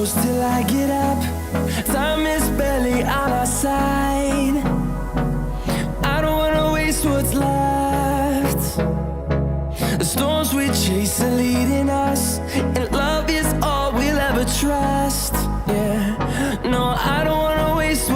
close till I get up. Time is barely on our side. I don't wanna waste what's left. The storms we chase are leading us, and love is all we'll ever trust. Yeah, no, I don't wanna waste.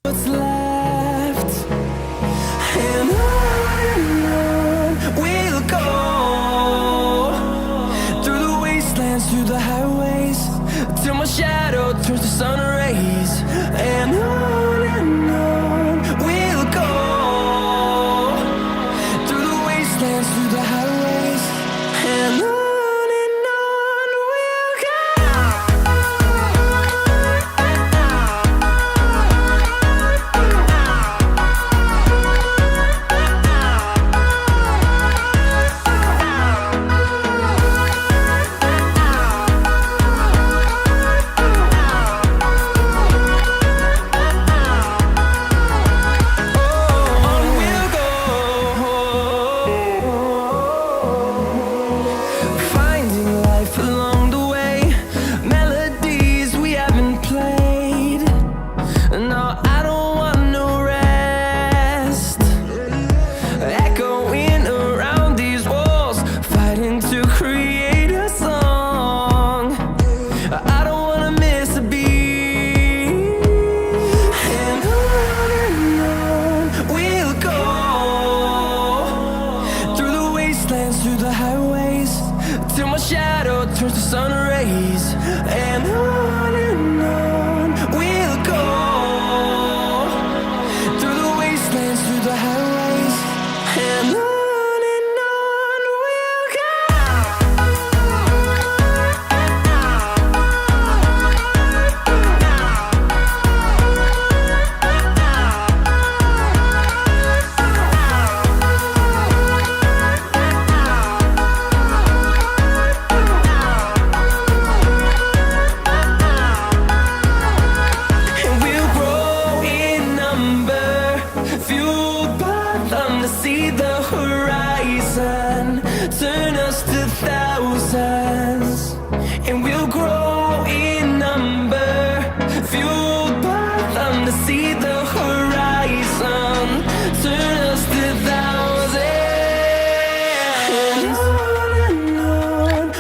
What's left, and on we'll go, through the wastelands, through the highways, till my shadow turns to sun rays. And on we'll go, through the wastelands, through the highways, and on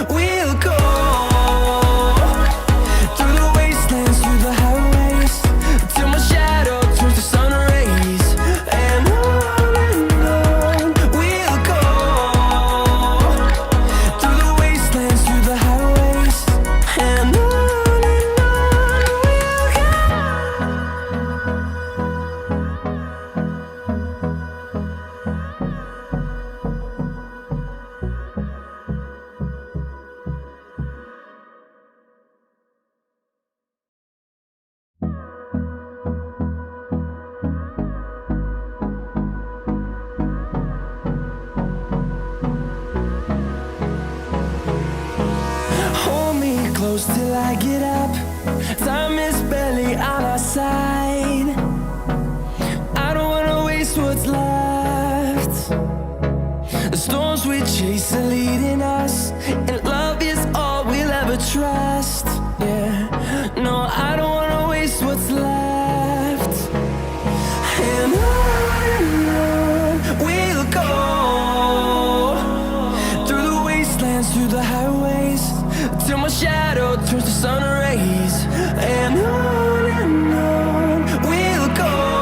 we'll go. Till I get up, time is barely on our side. I don't wanna waste what's left. The storms we chase are leading us, and love is all we'll ever trust. Yeah, no, I don't wanna waste what's left. And on we'll go, through the wastelands, through the highways, till my shadow turns to sun rays. And on we'll go.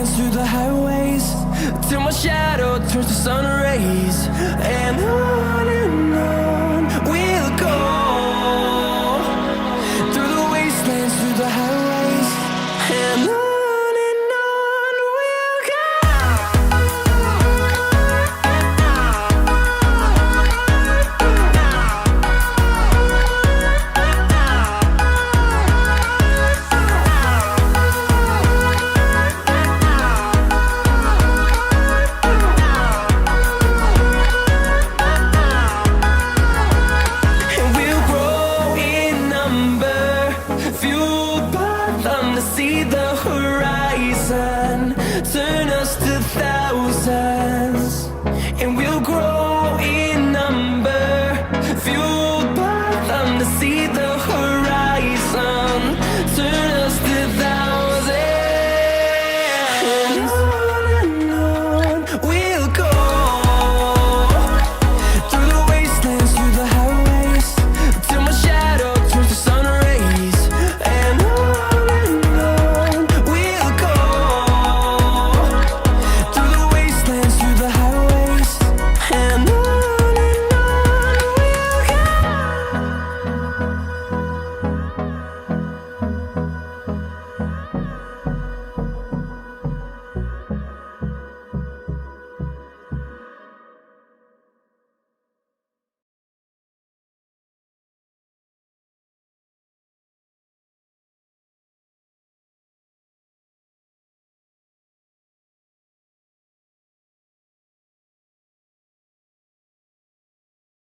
runs through the highways till my shadow turns to sun rays. And on